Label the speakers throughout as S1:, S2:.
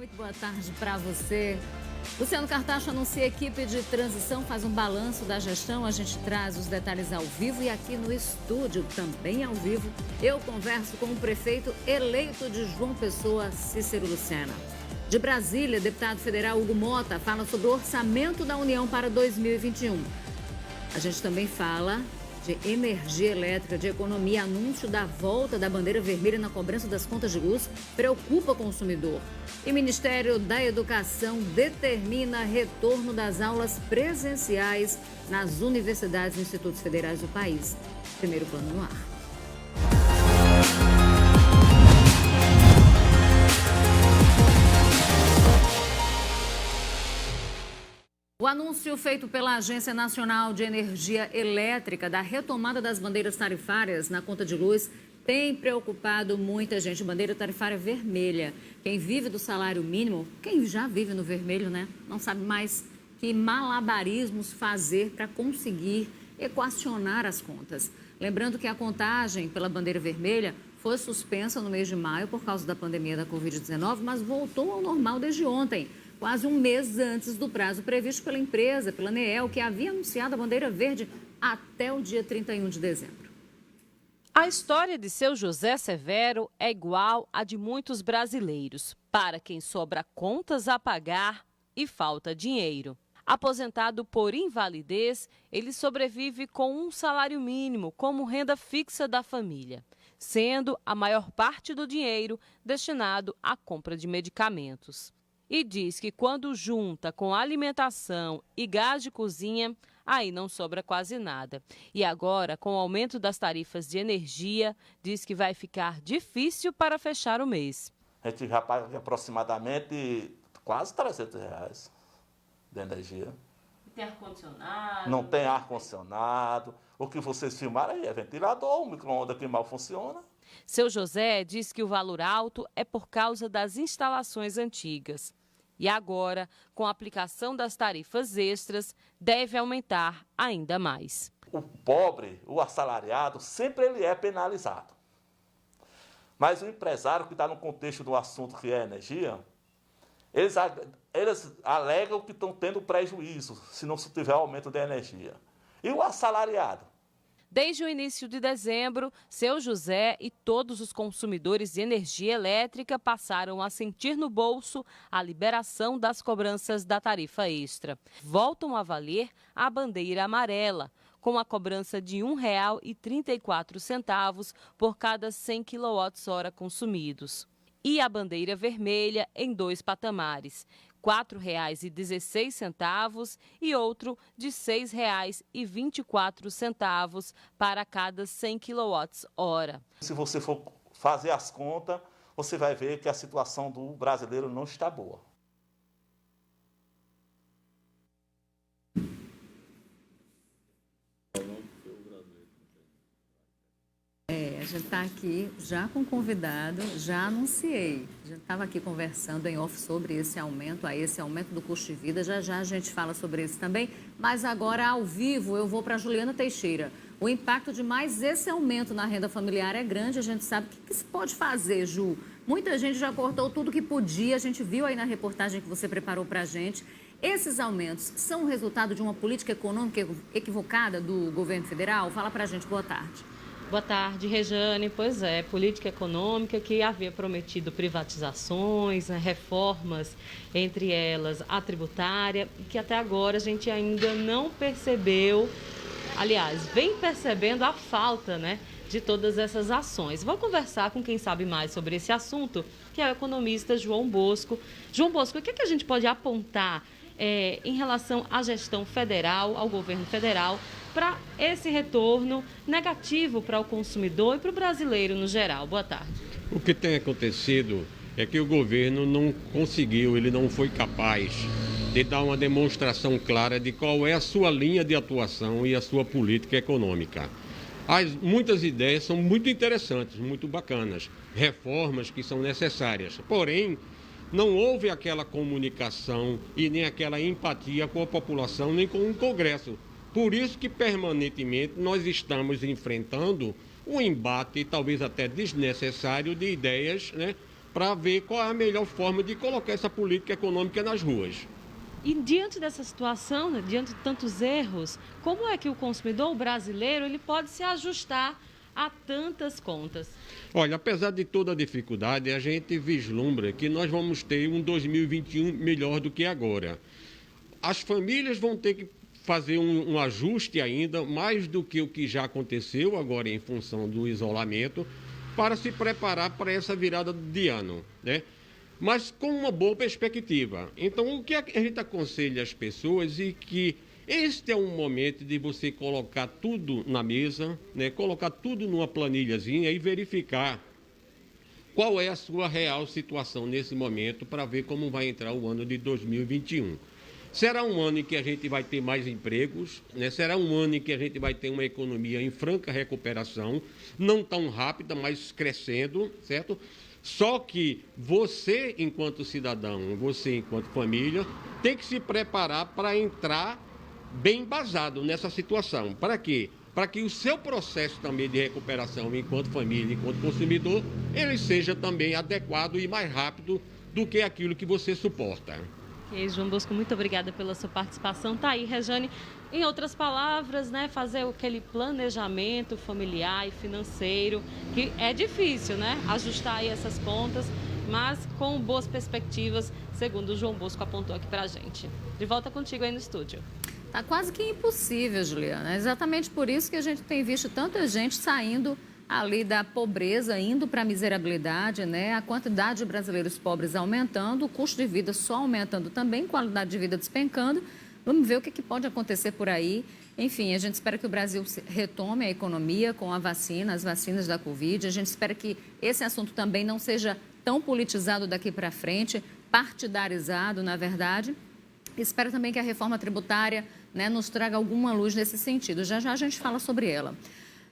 S1: muito boa tarde para você. Luciano Cartacho anuncia a equipe de transição, faz um balanço da gestão. A gente traz os detalhes ao vivo e aqui no estúdio, também ao vivo, eu converso com o prefeito eleito de João Pessoa, Cícero Lucena. De Brasília, deputado federal Hugo Mota fala sobre o orçamento da União para 2021. A gente também fala de energia elétrica, de economia. Anúncio da volta da bandeira vermelha na cobrança das contas de luz preocupa o consumidor. E o Ministério da Educação determina retorno das aulas presenciais nas universidades e institutos federais do país. Primeiro plano no ar. O anúncio feito pela Agência Nacional de Energia Elétrica da retomada das bandeiras tarifárias na conta de luz tem preocupado muita gente. Bandeira tarifária vermelha. Quem vive do salário mínimo, quem já vive no vermelho, né? Não sabe mais que malabarismos fazer para conseguir equacionar as contas. Lembrando que a contagem pela bandeira vermelha foi suspensa no mês de maio por causa da pandemia da Covid-19, mas voltou ao normal desde ontem, quase um mês antes do prazo previsto pela empresa, pela ANEEL, que havia anunciado a bandeira verde até o dia 31 de dezembro.
S2: A história de seu José Severo é igual à de muitos brasileiros, para quem sobra contas a pagar e falta dinheiro. Aposentado por invalidez, ele sobrevive com um salário mínimo como renda fixa da família, sendo a maior parte do dinheiro destinado à compra de medicamentos. E diz que quando junta com alimentação e gás de cozinha, aí não sobra quase nada. E agora, com o aumento das tarifas de energia, diz que vai ficar difícil para fechar o mês.
S3: A gente já paga aproximadamente quase R$300 de energia.
S2: Tem ar-condicionado?
S3: Não tem ar-condicionado. O que vocês filmaram aí é ventilador, o micro-ondas que mal funciona.
S2: Seu José diz que o valor alto é por causa das instalações antigas. E agora, com a aplicação das tarifas extras, deve aumentar ainda mais.
S3: O pobre, o assalariado, sempre ele é penalizado. Mas o empresário que está no contexto do assunto que é energia, eles alegam que estão tendo prejuízo se não se tiver aumento da energia. E o assalariado?
S2: Desde o início de dezembro, seu José e todos os consumidores de energia elétrica passaram a sentir no bolso a liberação das cobranças da tarifa extra. Voltam a valer a bandeira amarela, com a cobrança de R$ 1,34 por cada 100 kWh consumidos. E a bandeira vermelha em dois patamares, R$ 4,16 e outro de R$ 6,24 para cada 100 kWh.
S3: Se você for fazer as contas, você vai ver que a situação do brasileiro não está boa.
S1: A gente está aqui já com o convidado, já anunciei. A gente estava aqui conversando em off sobre esse aumento do custo de vida. Já já a gente fala sobre isso também. Mas agora, ao vivo, eu vou para a Juliana Teixeira. O impacto de mais esse aumento na renda familiar é grande. A gente sabe o que se pode fazer, Ju. Muita gente já cortou tudo que podia. A gente viu aí na reportagem que você preparou para a gente. Esses aumentos são resultado de uma política econômica equivocada do governo federal? Fala para a gente. Boa tarde.
S2: Boa tarde, Rejane. Pois é, política econômica que havia prometido privatizações, reformas, entre elas a tributária, e que até agora a gente ainda não percebeu, aliás, vem percebendo a falta, de todas essas ações. Vou conversar com quem sabe mais sobre esse assunto, que é o economista João Bosco. João Bosco, o que a gente pode apontar em relação à gestão federal, ao governo federal, para esse retorno negativo para o consumidor e para o brasileiro no geral? Boa tarde.
S4: O que tem acontecido é que o governo não conseguiu, ele não foi capaz de dar uma demonstração clara de qual é a sua linha de atuação e a sua política econômica. Muitas ideias são muito interessantes, muito bacanas, reformas que são necessárias, porém, não houve aquela comunicação e nem aquela empatia com a população, nem com o Congresso. Por isso que permanentemente nós estamos enfrentando um embate, talvez até desnecessário, de ideias para ver qual é a melhor forma de colocar essa política econômica nas ruas.
S2: E diante dessa situação, né, diante de tantos erros, como é que o consumidor brasileiro ele pode se ajustar a tantas contas?
S4: Olha, apesar de toda a dificuldade, a gente vislumbra que nós vamos ter um 2021 melhor do que agora. As famílias vão ter que fazer um ajuste ainda, mais do que o que já aconteceu agora em função do isolamento, para se preparar para essa virada de ano, né? Mas com uma boa perspectiva. Então, o que a gente aconselha às pessoas é que este é um momento de você colocar tudo na mesa, né? Colocar tudo numa planilhazinha e verificar qual é a sua real situação nesse momento para ver como vai entrar o ano de 2021. Será um ano em que a gente vai ter mais empregos, né? Será um ano em que a gente vai ter uma economia em franca recuperação, não tão rápida, mas crescendo, certo? Só que você, enquanto cidadão, você, enquanto família, tem que se preparar para entrar bem embasado nessa situação. Para quê? Para que o seu processo também de recuperação, enquanto família, enquanto consumidor, ele seja também adequado e mais rápido do que aquilo que você suporta.
S2: Ok, João Bosco, muito obrigada pela sua participação. Tá aí, Rejane, em outras palavras, né, fazer aquele planejamento familiar e financeiro, que é difícil, né, ajustar aí essas contas, mas com boas perspectivas, segundo o João Bosco apontou aqui pra gente. De volta contigo aí no estúdio.
S1: Tá quase que impossível, Juliana. É exatamente por isso que a gente tem visto tanta gente saindo ali da pobreza, indo para a miserabilidade, né? A quantidade de brasileiros pobres aumentando, o custo de vida só aumentando também, qualidade de vida despencando. Vamos ver o que pode acontecer por aí. Enfim, a gente espera que o Brasil retome a economia com a vacina, as vacinas da Covid. A gente espera que esse assunto também não seja tão politizado daqui para frente, partidarizado, na verdade. Espero também que a reforma tributária, né, nos traga alguma luz nesse sentido. Já já a gente fala sobre ela.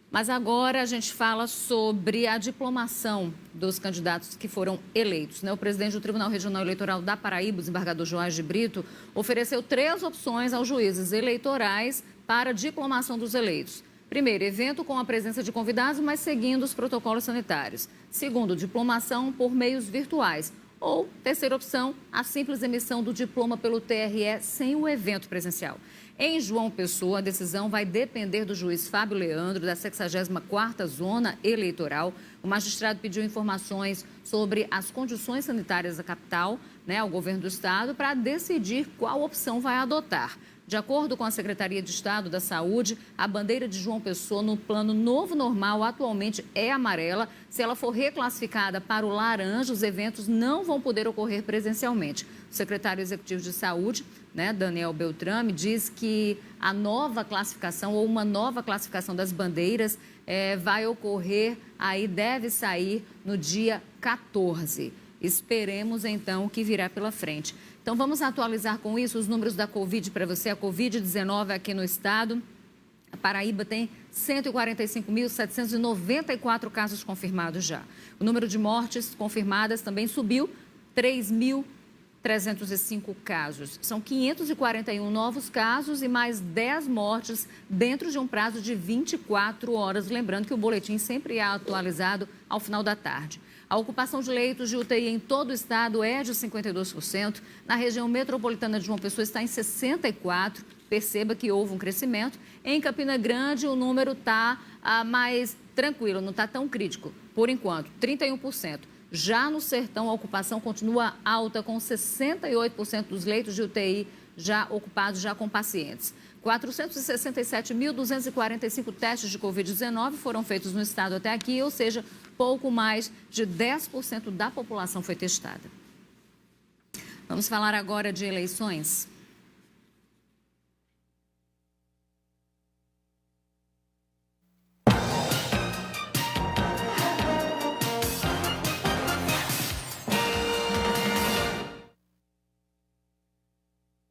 S1: Mas agora a gente fala sobre a diplomação dos candidatos que foram eleitos, né? O presidente do Tribunal Regional Eleitoral da Paraíba, o desembargador Joás de Brito, ofereceu 3 opções aos juízes eleitorais para a diplomação dos eleitos. Primeiro, evento com a presença de convidados, mas seguindo os protocolos sanitários. Segundo, diplomação por meios virtuais. Ou, terceira opção, a simples emissão do diploma pelo TRE sem o evento presencial. Em João Pessoa, a decisão vai depender do juiz Fábio Leandro, da 64ª Zona Eleitoral. O magistrado pediu informações sobre as condições sanitárias da capital, né, ao governo do estado, para decidir qual opção vai adotar. De acordo com a Secretaria de Estado da Saúde, a bandeira de João Pessoa no plano novo normal atualmente é amarela. Se ela for reclassificada para o laranja, os eventos não vão poder ocorrer presencialmente. O secretário executivo de Saúde, né, Daniel Beltrame, diz que a nova classificação ou uma nova classificação das bandeiras vai ocorrer, aí deve sair no dia 14. Esperemos, então, o que virá pela frente. Então, vamos atualizar com isso os números da Covid para você. A Covid-19 aqui no estado. A Paraíba tem 145.794 casos confirmados já. O número de mortes confirmadas também subiu, 3.305 casos. São 541 novos casos e mais 10 mortes dentro de um prazo de 24 horas. Lembrando que o boletim sempre é atualizado ao final da tarde. A ocupação de leitos de UTI em todo o estado é de 52%. Na região metropolitana de João Pessoa está em 64%. Perceba que houve um crescimento. Em Campina Grande, o número está mais tranquilo, não está tão crítico, por enquanto, 31%. Já no Sertão, a ocupação continua alta, com 68% dos leitos de UTI já ocupados, já com pacientes. 467.245 testes de Covid-19 foram feitos no estado até aqui, ou seja, pouco mais de 10% da população foi testada. Vamos falar agora de eleições.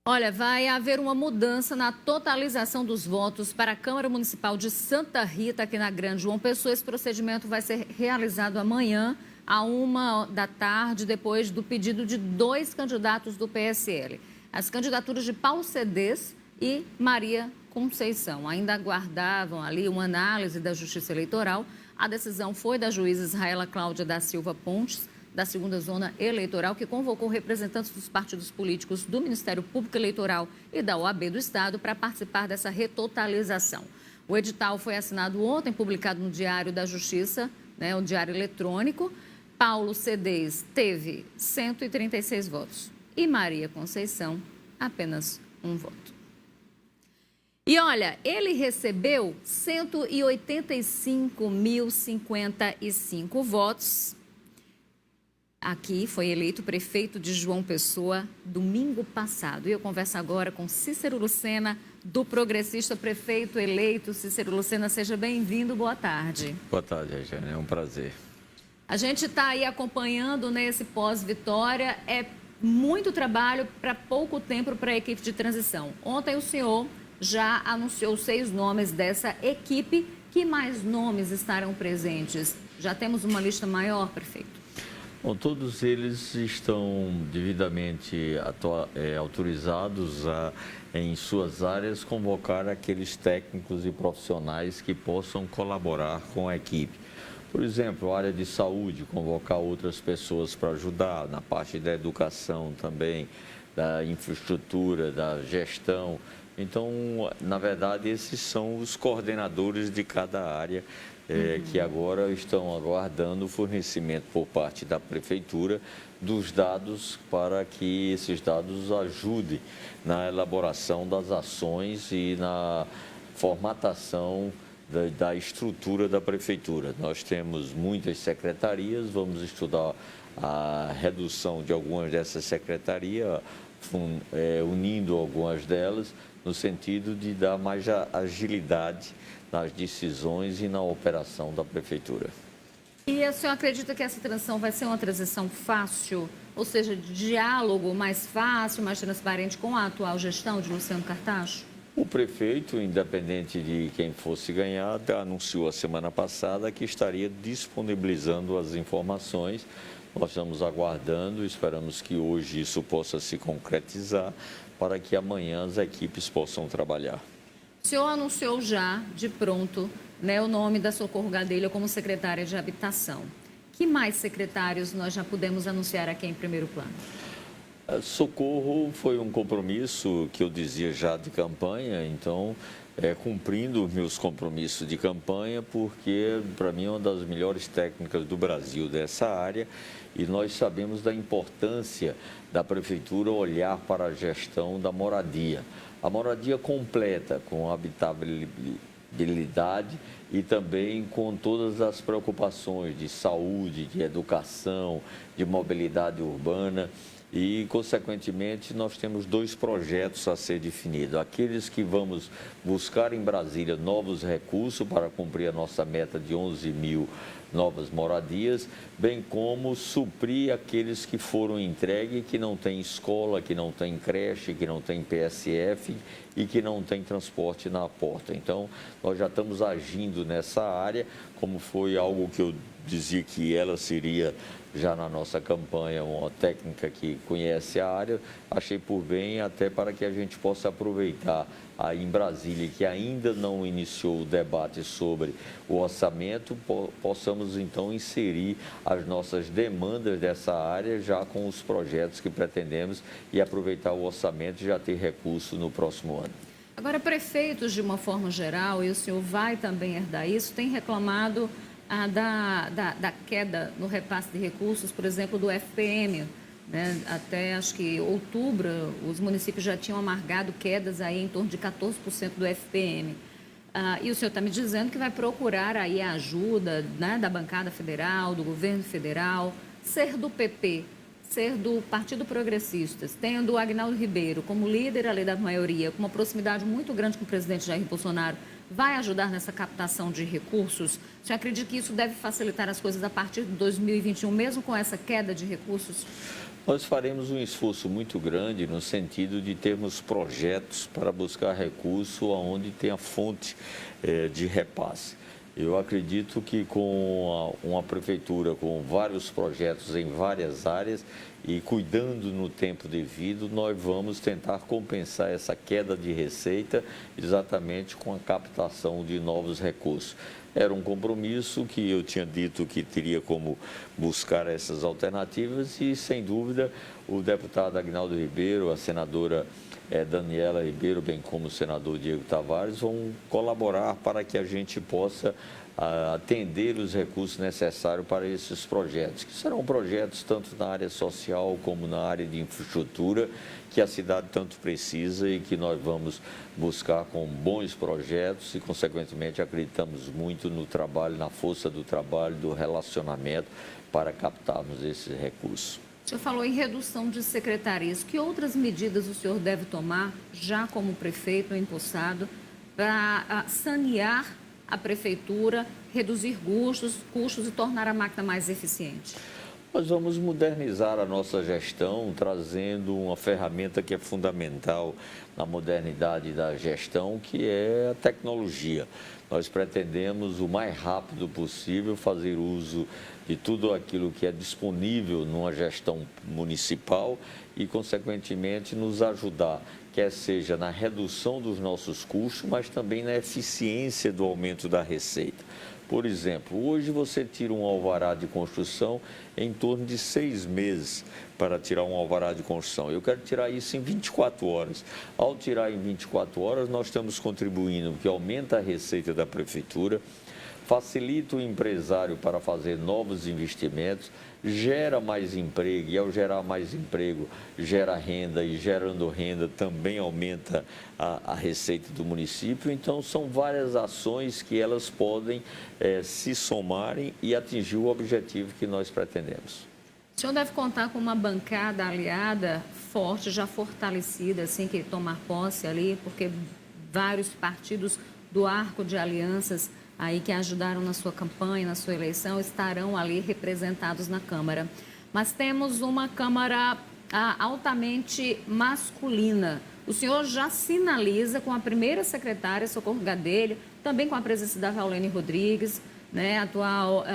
S1: Olha, vai haver uma mudança na totalização dos votos para a Câmara Municipal de Santa Rita, aqui na Grande João Pessoa. Esse procedimento vai ser realizado amanhã, à 13h, depois do pedido de 2 candidatos do PSL. As candidaturas de Paulo Cedês e Maria Conceição ainda aguardavam ali uma análise da Justiça Eleitoral. A decisão foi da juíza Israela Cláudia da Silva Pontes, da 2ª Zona Eleitoral, que convocou representantes dos partidos políticos do Ministério Público Eleitoral e da OAB do Estado para participar dessa retotalização. O edital foi assinado ontem, publicado no Diário da Justiça, o Diário Eletrônico. Paulo Cedês teve 136 votos e Maria Conceição apenas 1 voto. E olha, ele recebeu 185.055 votos. Aqui foi eleito prefeito de João Pessoa domingo passado. E eu converso agora com Cícero Lucena, do Progressista. Prefeito eleito. Cícero Lucena, seja bem-vindo. Boa tarde.
S5: Boa tarde, Regiane. É um prazer.
S1: A gente está aí acompanhando nesse pós-vitória. É muito trabalho para pouco tempo para a equipe de transição. Ontem o senhor já anunciou 6 nomes dessa equipe. Que mais nomes estarão presentes? Já temos uma lista maior, prefeito?
S5: Bom, todos eles estão devidamente autorizados a, em suas áreas, convocar aqueles técnicos e profissionais que possam colaborar com a equipe. Por exemplo, a área de saúde, convocar outras pessoas para ajudar, na parte da educação também, da infraestrutura, da gestão. Então, na verdade, esses são os coordenadores de cada área que agora estão aguardando o fornecimento por parte da Prefeitura dos dados para que esses dados ajudem na elaboração das ações e na formatação da estrutura da Prefeitura. Nós temos muitas secretarias, vamos estudar a redução de algumas dessas secretarias, unindo algumas delas, no sentido de dar mais agilidade nas decisões e na operação da Prefeitura.
S1: E o senhor acredita que essa transição vai ser uma transição fácil, ou seja, de diálogo mais fácil, mais transparente com a atual gestão de Luciano Cartacho?
S5: O prefeito, independente de quem fosse ganhar, anunciou a semana passada que estaria disponibilizando as informações. Nós estamos aguardando, esperamos que hoje isso possa se concretizar para que amanhã as equipes possam trabalhar.
S1: O senhor anunciou já, de pronto, o nome da Socorro Gadelha como secretária de Habitação. Que mais secretários nós já pudemos anunciar aqui em primeiro plano?
S5: Socorro foi um compromisso que eu dizia já de campanha, então cumprindo os meus compromissos de campanha, porque para mim é uma das melhores técnicas do Brasil dessa área e nós sabemos da importância da Prefeitura olhar para a gestão da moradia. A moradia completa, com habitabilidade e também com todas as preocupações de saúde, de educação, de mobilidade urbana. E, consequentemente, nós temos 2 projetos a ser definidos. Aqueles que vamos buscar em Brasília novos recursos para cumprir a nossa meta de 11 mil novas moradias, bem como suprir aqueles que foram entregues, que não tem escola, que não tem creche, que não tem PSF e que não tem transporte na porta. Então, nós já estamos agindo nessa área, como foi algo que eu dizia que ela seria já na nossa campanha, uma técnica que conhece a área, achei por bem até para que a gente possa aproveitar aí em Brasília, que ainda não iniciou o debate sobre o orçamento, possamos então inserir as nossas demandas dessa área já com os projetos que pretendemos e aproveitar o orçamento e já ter recurso no próximo ano.
S1: Agora, prefeitos, de uma forma geral, e o senhor vai também herdar isso, tem reclamado da queda no repasse de recursos, por exemplo, do FPM. Até acho que outubro, os municípios já tinham amargado quedas aí em torno de 14% do FPM. E o senhor está me dizendo que vai procurar aí a ajuda da bancada federal, do governo federal, ser do PP, ser do Partido Progressista, tendo o Agnaldo Ribeiro como líder ali da maioria, com uma proximidade muito grande com o presidente Jair Bolsonaro, vai ajudar nessa captação de recursos? O senhor acredita que isso deve facilitar as coisas a partir de 2021, mesmo com essa queda de recursos?
S5: Nós faremos um esforço muito grande no sentido de termos projetos para buscar recurso onde tem a fonte de repasse. Eu acredito que com uma prefeitura com vários projetos em várias áreas, e cuidando no tempo devido, nós vamos tentar compensar essa queda de receita exatamente com a captação de novos recursos. Era um compromisso que eu tinha dito que teria como buscar essas alternativas e, sem dúvida, o deputado Aguinaldo Ribeiro, a senadora Daniela Ribeiro, bem como o senador Diego Tavares, vão colaborar para que a gente possa atender os recursos necessários para esses projetos, que serão projetos tanto na área social como na área de infraestrutura, que a cidade tanto precisa e que nós vamos buscar com bons projetos e, consequentemente, acreditamos muito no trabalho, na força do trabalho, do relacionamento para captarmos esses recursos.
S1: O senhor falou em redução de secretarias. Que outras medidas o senhor deve tomar, já como prefeito empossado, para sanear a prefeitura, reduzir custos e tornar a máquina mais eficiente?
S5: Nós vamos modernizar a nossa gestão, trazendo uma ferramenta que é fundamental na modernidade da gestão, que é a tecnologia. Nós pretendemos, o mais rápido possível, fazer uso de tudo aquilo que é disponível numa gestão municipal e, consequentemente, nos ajudar, quer seja na redução dos nossos custos, mas também na eficiência do aumento da receita. Por exemplo, hoje você tira um alvará de construção em torno de 6 meses para tirar um alvará de construção. Eu quero tirar isso em 24 horas. Ao tirar em 24 horas, nós estamos contribuindo, que aumenta a receita da prefeitura, facilita o empresário para fazer novos investimentos, gera mais emprego, e ao gerar mais emprego, gera renda, e gerando renda também aumenta a receita do município. Então, são várias ações que elas podem se somarem e atingir o objetivo que nós pretendemos.
S1: O senhor deve contar com uma bancada aliada forte, já fortalecida, assim que tomar posse ali, porque vários partidos do arco de alianças aí que ajudaram na sua campanha, na sua eleição, estarão ali representados na Câmara. Mas temos uma Câmara altamente masculina. O senhor já sinaliza com a primeira secretária, Socorro Gadelha, também com a presença da Raulene Rodrigues, né, atual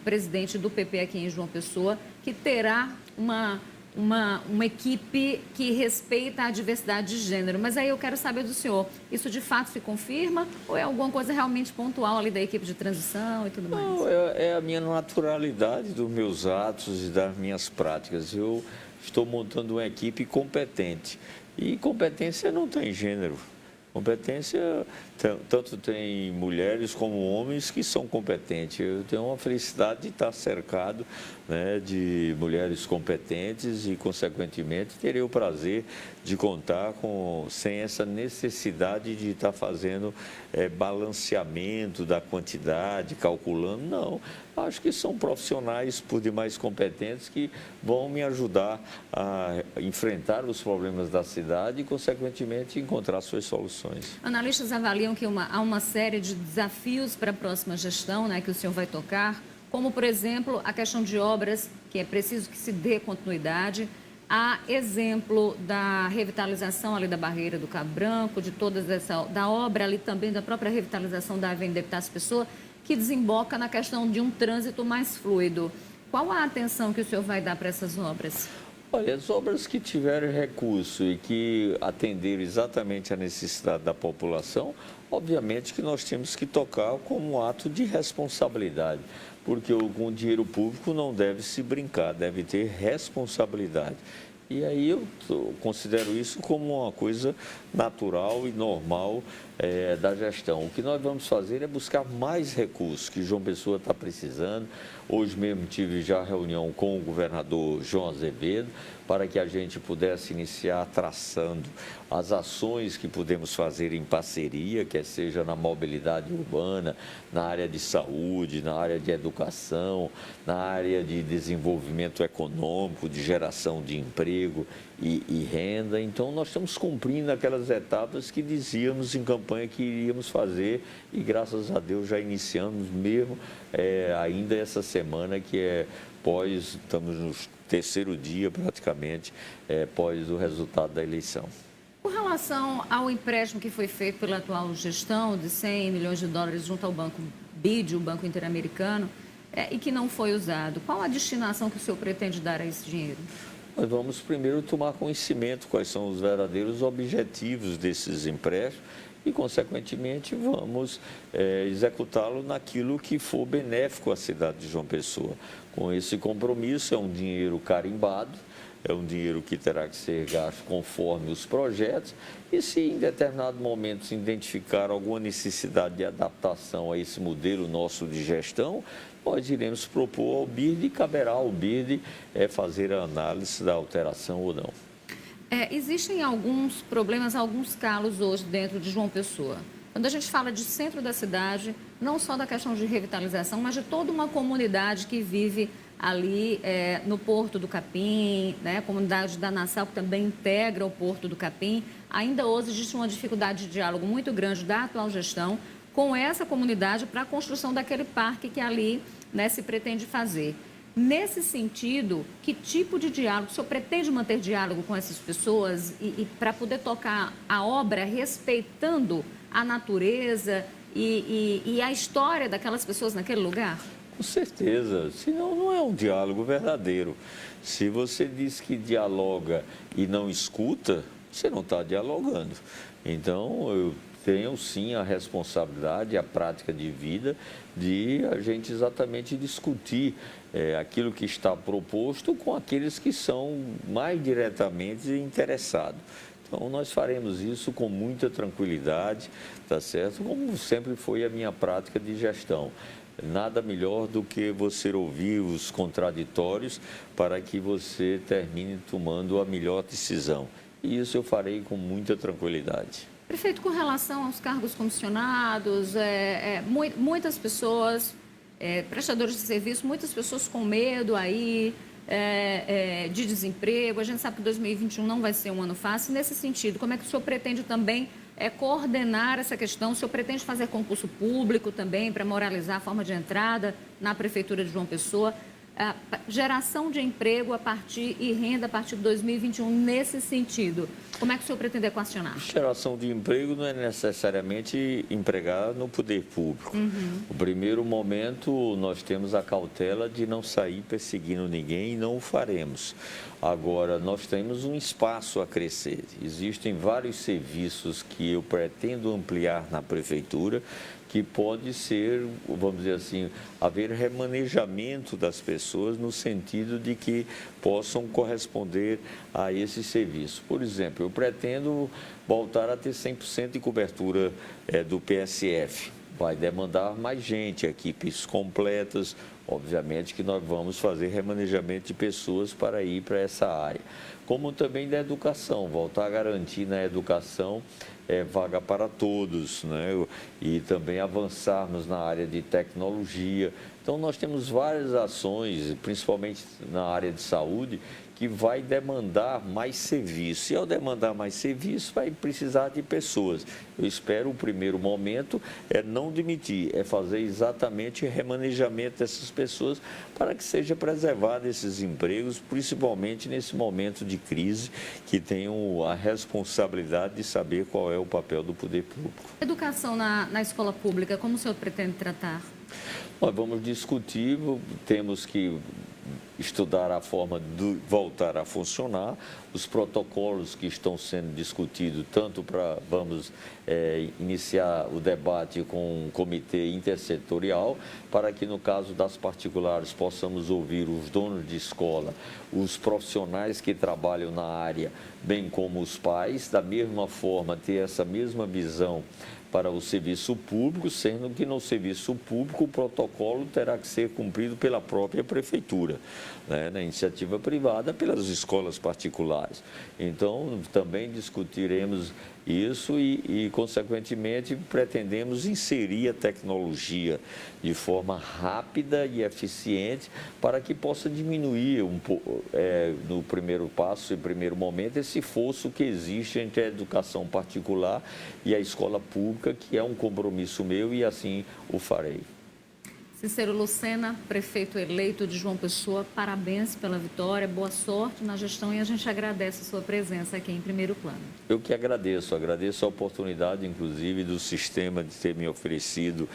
S1: presidente do PP aqui em João Pessoa, que terá uma equipe que respeita a diversidade de gênero. Mas aí eu quero saber do senhor, isso de fato se confirma ou é alguma coisa realmente pontual ali da equipe de transição e tudo mais?
S5: Não, é a minha naturalidade dos meus atos e das minhas práticas. Eu estou montando uma equipe competente e competência não tem gênero. Competência, tanto tem mulheres como homens que são competentes. Eu tenho uma felicidade de estar cercado, né, de mulheres competentes e, consequentemente, terei o prazer de contar sem essa necessidade de estar fazendo balanceamento da quantidade, calculando. Não, acho que são profissionais por demais competentes que vão me ajudar a enfrentar os problemas da cidade e, consequentemente, encontrar suas soluções.
S1: Analistas avaliam que há uma série de desafios para a próxima gestão, né, que o senhor vai tocar, como, por exemplo, a questão de obras, que é preciso que se dê continuidade. Há exemplo da revitalização ali da Barreira do Cabo Branco, da obra ali também, da própria revitalização da Avenida Epitácio Pessoa, que desemboca na questão de um trânsito mais fluido. Qual a atenção que o senhor vai dar para essas obras?
S5: Olha, as obras que tiverem recurso e que atenderam exatamente a necessidade da população, obviamente que nós temos que tocar como um ato de responsabilidade, porque com o dinheiro público não deve se brincar, deve ter responsabilidade. E aí eu considero isso como uma coisa natural e normal da gestão. O que nós vamos fazer é buscar mais recursos que João Pessoa está precisando. Hoje mesmo tive já reunião com o governador João Azevedo para que a gente pudesse iniciar traçando as ações que podemos fazer em parceria, quer seja na mobilidade urbana, na área de saúde, na área de educação, na área de desenvolvimento econômico, de geração de emprego e renda. Então, nós estamos cumprindo aquelas etapas que dizíamos em campanha que iríamos fazer e, graças a Deus, já iniciamos mesmo ainda essa semana, que estamos no terceiro dia, praticamente, pós o resultado da eleição.
S1: Com relação ao empréstimo que foi feito pela atual gestão de 100 milhões de dólares junto ao Banco BID, o Banco Interamericano, e que não foi usado, qual a destinação que o senhor pretende dar a esse dinheiro?
S5: nós vamos primeiro tomar conhecimento quais são os verdadeiros objetivos desses empréstimos e, consequentemente, vamos executá-lo naquilo que for benéfico à cidade de João Pessoa. Com esse compromisso, é um dinheiro carimbado, é um dinheiro que terá que ser gasto conforme os projetos e, se em determinado momento se identificar alguma necessidade de adaptação a esse modelo nosso de gestão, nós iremos propor ao BIRD e caberá ao BIRD fazer a análise da alteração ou não.
S1: Existem alguns problemas, alguns calos hoje dentro de João Pessoa. Quando a gente fala de centro da cidade, não só da questão de revitalização, mas de toda uma comunidade que vive ali no Porto do Capim, né? A comunidade da Nassau, que também integra o Porto do Capim. Ainda hoje existe uma dificuldade de diálogo muito grande da atual gestão com essa comunidade para a construção daquele parque que ali, né, se pretende fazer. Nesse sentido, que tipo de diálogo, o senhor pretende manter diálogo com essas pessoas e para poder tocar a obra respeitando a natureza e a história daquelas pessoas naquele lugar?
S5: Com certeza, senão não é um diálogo verdadeiro. Se você diz que dialoga e não escuta, você não está dialogando. Então, eu tenho sim a responsabilidade, a prática de vida de a gente exatamente discutir aquilo que está proposto com aqueles que são mais diretamente interessados. Então, nós faremos isso com muita tranquilidade, tá certo? Como sempre foi a minha prática de gestão. Nada melhor do que você ouvir os contraditórios para que você termine tomando a melhor decisão. E isso eu farei com muita tranquilidade.
S1: Prefeito, com relação aos cargos comissionados, muitas pessoas, prestadores de serviço, muitas pessoas com medo aí de desemprego. A gente sabe que 2021 não vai ser um ano fácil. Nesse sentido, como é que o senhor pretende também coordenar essa questão? O senhor pretende fazer concurso público também para moralizar a forma de entrada na Prefeitura de João Pessoa? Geração de emprego e renda a partir de 2021 nesse sentido. Como é que o senhor pretende equacionar?
S5: Geração de emprego não é necessariamente empregar no poder público. No primeiro momento, nós temos a cautela de não sair perseguindo ninguém e não o faremos. Agora, nós temos um espaço a crescer. Existem vários serviços que eu pretendo ampliar na Prefeitura, que pode ser, vamos dizer assim, haver remanejamento das pessoas no sentido de que possam corresponder a esse serviço. Por exemplo, eu pretendo voltar a ter 100% de cobertura do PSF. Vai demandar mais gente, equipes completas. Obviamente que nós vamos fazer remanejamento de pessoas para ir para essa área. Como também da educação, voltar a garantir na educação vaga para todos, né? E também avançarmos na área de tecnologia. Então, nós temos várias ações, principalmente na área de saúde, que vai demandar mais serviço. E ao demandar mais serviço, vai precisar de pessoas. Eu espero, o primeiro momento, não demitir, fazer exatamente o remanejamento dessas pessoas para que seja preservado esses empregos, principalmente nesse momento de crise, que tenham a responsabilidade de saber qual é o papel do poder público.
S1: Educação na escola pública, como o senhor pretende tratar?
S5: Nós vamos discutir, temos que estudar a forma de voltar a funcionar, os protocolos que estão sendo discutidos, tanto vamos iniciar o debate com um comitê intersetorial, para que no caso das particulares possamos ouvir os donos de escola, os profissionais que trabalham na área, bem como os pais, da mesma forma ter essa mesma visão para o serviço público, sendo que no serviço público o protocolo terá que ser cumprido pela própria prefeitura, né? Na iniciativa privada, pelas escolas particulares. Então, também discutiremos isso e, consequentemente, pretendemos inserir a tecnologia de forma rápida e eficiente para que possa diminuir no primeiro passo, em primeiro momento, esse fosso que existe entre a educação particular e a escola pública, que é um compromisso meu e assim o farei.
S1: Cícero Lucena, prefeito eleito de João Pessoa, parabéns pela vitória, boa sorte na gestão e a gente agradece a sua presença aqui em Primeiro Plano.
S5: Eu que agradeço a oportunidade, inclusive, do sistema de ter me oferecido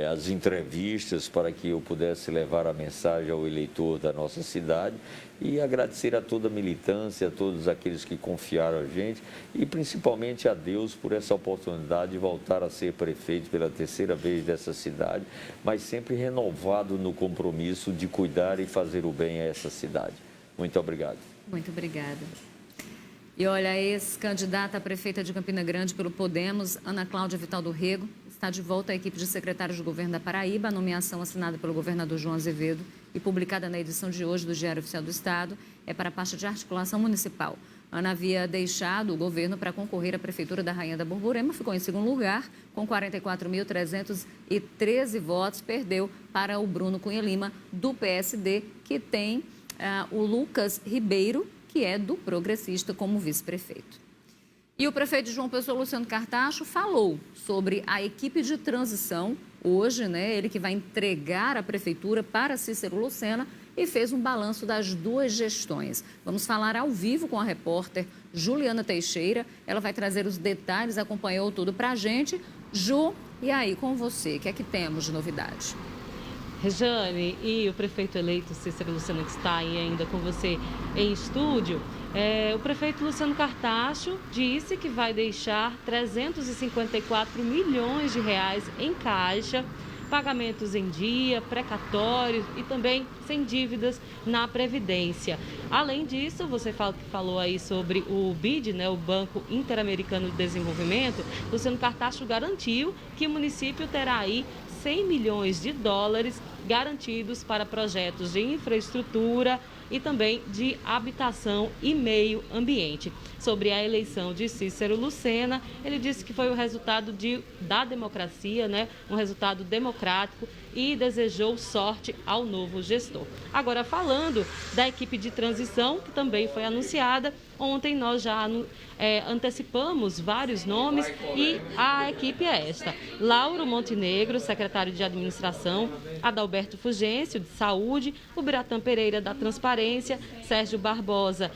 S5: as entrevistas para que eu pudesse levar a mensagem ao eleitor da nossa cidade e agradecer a toda a militância, a todos aqueles que confiaram a gente e principalmente a Deus por essa oportunidade de voltar a ser prefeito pela terceira vez dessa cidade, mas sempre renovado no compromisso de cuidar e fazer o bem a essa cidade. Muito obrigado.
S1: Muito obrigada. E olha, a ex-candidata a prefeita de Campina Grande pelo Podemos, Ana Cláudia Vital do Rego, está de volta à equipe de secretários de governo da Paraíba. A nomeação assinada pelo governador João Azevedo e publicada na edição de hoje do Diário Oficial do Estado é para a pasta de articulação municipal. Ana havia deixado o governo para concorrer à prefeitura da Rainha da Borborema, ficou em segundo lugar com 44.313 votos, perdeu para o Bruno Cunha Lima, do PSD, que tem o Lucas Ribeiro, que é do Progressista, como vice-prefeito. E o prefeito de João Pessoa, Luciano Cartacho, falou sobre a equipe de transição hoje, né? Ele que vai entregar a prefeitura para Cícero Lucena e fez um balanço das duas gestões. Vamos falar ao vivo com a repórter Juliana Teixeira. Ela vai trazer os detalhes, acompanhou tudo para a gente. Ju, e aí, com você, o que é que temos de novidade?
S2: Rejane, e o prefeito eleito Cícero Lucena, que está aí ainda com você em estúdio, o prefeito Luciano Cartacho disse que vai deixar 354 milhões de reais em caixa, pagamentos em dia, precatórios e também sem dívidas na Previdência. Além disso, você falou aí sobre o BID, né, o Banco Interamericano de Desenvolvimento. Luciano Cartacho garantiu que o município terá aí 100 milhões de dólares garantidos para projetos de infraestrutura e também de habitação e meio ambiente. Sobre a eleição de Cícero Lucena, ele disse que foi o resultado da democracia, né? Um resultado democrático, e desejou sorte ao novo gestor. Agora, falando da equipe de transição, que também foi anunciada, ontem nós já antecipamos vários nomes e a equipe é esta: Lauro Montenegro, secretário de Administração, Adalberto Fugêncio, de Saúde, o Biratã Pereira, da Transparência, Sérgio Barbosa,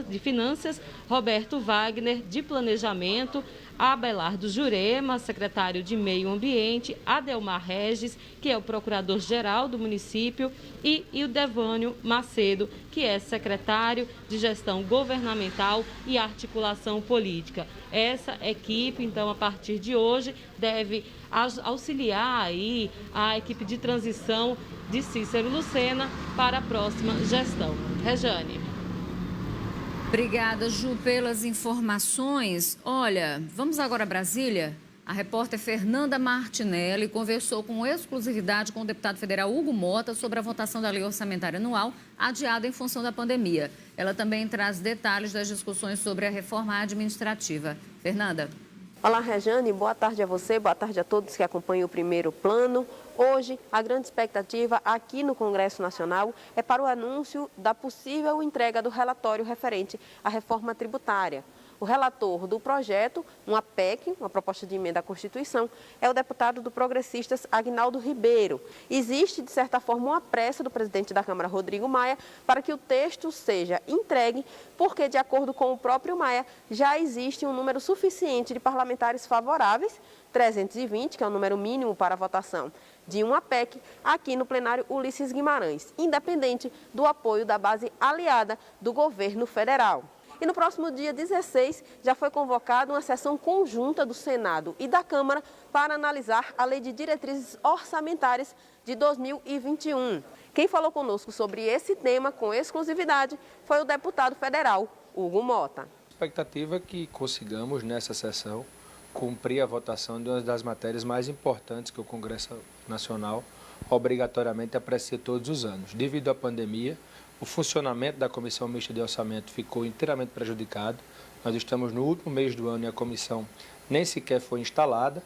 S2: de Finanças, Roberto Wagner, de Planejamento, Abelardo Jurema, secretário de Meio Ambiente, Adelmar Regis, que é o procurador-geral do município, e o Devânio Macedo, que é secretário de Gestão Governamental e Articulação Política. Essa equipe, então, a partir de hoje, deve auxiliar aí a equipe de transição de Cícero Lucena para a próxima gestão. Rejane.
S1: Obrigada, Ju, pelas informações. Olha, vamos agora a Brasília. A repórter Fernanda Martinelli conversou com exclusividade com o deputado federal Hugo Mota sobre a votação da lei orçamentária anual adiada em função da pandemia. Ela também traz detalhes das discussões sobre a reforma administrativa. Fernanda.
S6: Olá, Rejane, boa tarde a você, boa tarde a todos que acompanham o Primeiro Plano. Hoje, a grande expectativa aqui no Congresso Nacional é para o anúncio da possível entrega do relatório referente à reforma tributária. O relator do projeto, uma PEC, uma proposta de emenda à Constituição, é o deputado do Progressistas, Agnaldo Ribeiro. Existe, de certa forma, uma pressa do presidente da Câmara, Rodrigo Maia, para que o texto seja entregue, porque, de acordo com o próprio Maia, já existe um número suficiente de parlamentares favoráveis, 320, que é o número mínimo para a votação de uma PEC, aqui no plenário Ulisses Guimarães, independente do apoio da base aliada do governo federal. E no próximo dia 16 já foi convocada uma sessão conjunta do Senado e da Câmara para analisar a Lei de Diretrizes Orçamentárias de 2021. Quem falou conosco sobre esse tema com exclusividade foi o deputado federal Hugo Mota.
S7: A expectativa é que consigamos nessa sessão cumprir a votação de uma das matérias mais importantes que o Congresso Nacional obrigatoriamente aprecia todos os anos. Devido à pandemia, o funcionamento da Comissão Mista de Orçamento ficou inteiramente prejudicado. Nós estamos no último mês do ano e a comissão nem sequer foi instalada.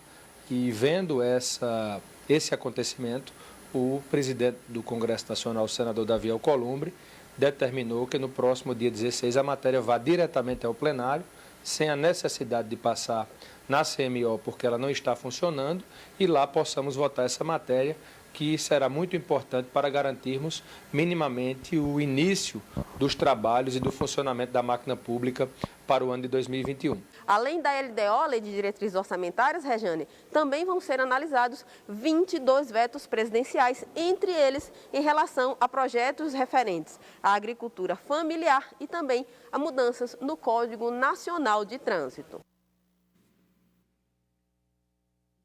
S7: E vendo esse acontecimento, o presidente do Congresso Nacional, o senador Davi Alcolumbre, determinou que no próximo dia 16 a matéria vá diretamente ao plenário, sem a necessidade de passar na CMO, porque ela não está funcionando, e lá possamos votar essa matéria que será muito importante para garantirmos minimamente o início dos trabalhos e do funcionamento da máquina pública para o ano de 2021.
S6: Além da LDO, Lei de Diretrizes Orçamentárias, Rejane, também vão ser analisados 22 vetos presidenciais, entre eles em relação a projetos referentes à agricultura familiar e também a mudanças no Código Nacional de Trânsito.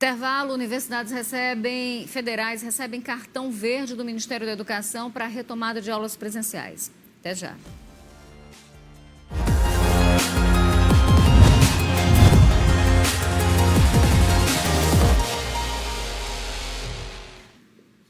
S1: Intervalo, universidades federais recebem cartão verde do Ministério da Educação para a retomada de aulas presenciais. Até já.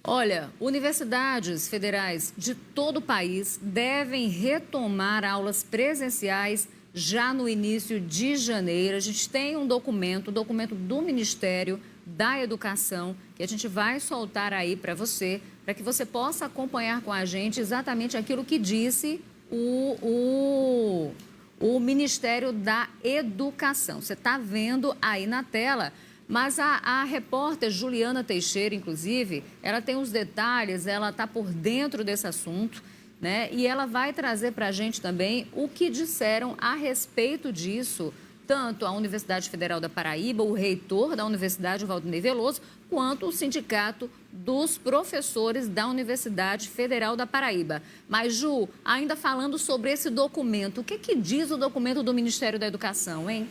S1: Olha, universidades federais de todo o país devem retomar aulas presenciais já no início de janeiro. A gente tem um documento do Ministério da Educação, que a gente vai soltar aí para você, para que você possa acompanhar com a gente exatamente aquilo que disse o Ministério da Educação. Você está vendo aí na tela, mas a repórter Juliana Teixeira, inclusive, ela tem os detalhes, ela está por dentro desse assunto, né? E ela vai trazer para a gente também o que disseram a respeito disso, tanto a Universidade Federal da Paraíba, o reitor da Universidade, Valdinei Veloso, quanto o Sindicato dos Professores da Universidade Federal da Paraíba. Mas, Ju, ainda falando sobre esse documento, o que diz o documento do Ministério da Educação, hein?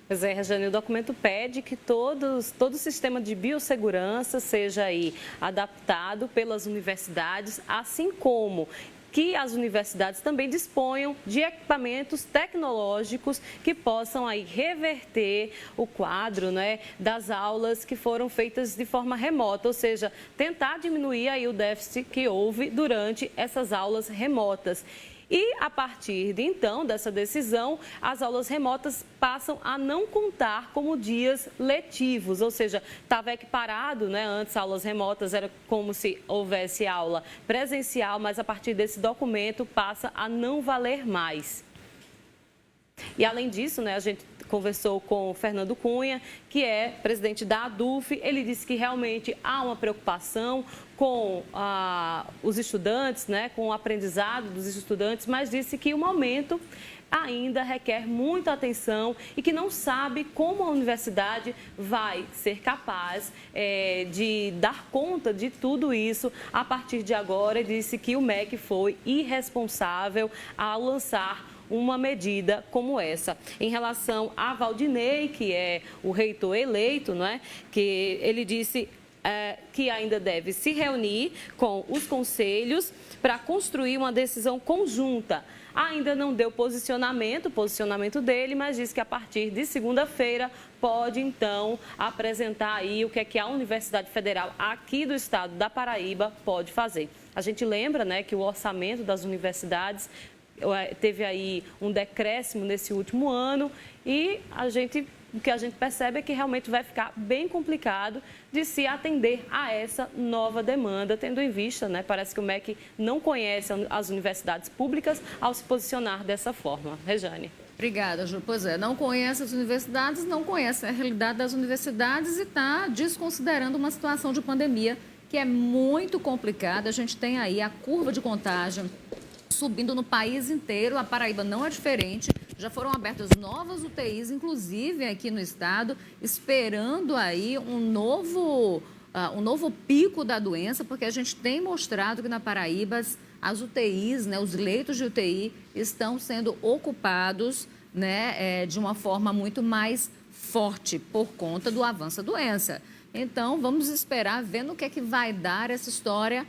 S2: Pois é, Rejane, o documento pede que todo o sistema de biossegurança seja aí adaptado pelas universidades, assim como que as universidades também disponham de equipamentos tecnológicos que possam aí reverter o quadro, né, das aulas que foram feitas de forma remota, ou seja, tentar diminuir aí o déficit que houve durante essas aulas remotas. E, a partir de então, dessa decisão, as aulas remotas passam a não contar como dias letivos, ou seja, estava equiparado, né? Antes, aulas remotas era como se houvesse aula presencial, mas a partir desse documento passa a não valer mais. E, além disso, né, a gente conversou com o Fernando Cunha, que é presidente da ADUF. Ele disse que realmente há uma preocupação com os estudantes, né, com o aprendizado dos estudantes, mas disse que o momento ainda requer muita atenção e que não sabe como a universidade vai ser capaz de dar conta de tudo isso a partir de agora. Ele disse que o MEC foi irresponsável ao lançar uma medida como essa. Em relação a Valdinei, que é o reitor eleito, não é? Que ele disse que ainda deve se reunir com os conselhos para construir uma decisão conjunta. Ainda não deu posicionamento dele, mas diz que a partir de segunda-feira pode, então, apresentar aí o que é que a Universidade Federal aqui do estado da Paraíba pode fazer. A gente lembra, né, que o orçamento das universidades teve aí um decréscimo nesse último ano e o que a gente percebe é que realmente vai ficar bem complicado de se atender a essa nova demanda, tendo em vista, né, parece que o MEC não conhece as universidades públicas ao se posicionar dessa forma. Rejane.
S1: Obrigada, Ju. Pois é, não conhece as universidades, não conhece a realidade das universidades e está desconsiderando uma situação de pandemia que é muito complicada. A gente tem aí a curva de contágio subindo no país inteiro, a Paraíba não é diferente. Já foram abertas novas UTIs, inclusive aqui no estado, esperando aí um novo pico da doença, porque a gente tem mostrado que na Paraíba as UTIs, né, os leitos de UTI estão sendo ocupados, né, de uma forma muito mais forte por conta do avanço da doença. Então, vamos esperar, ver no que é que vai dar essa história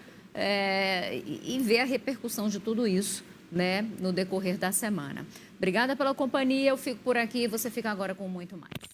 S1: e ver a repercussão de tudo isso, né, no decorrer da semana. Obrigada pela companhia, eu fico por aqui e você fica agora com muito mais.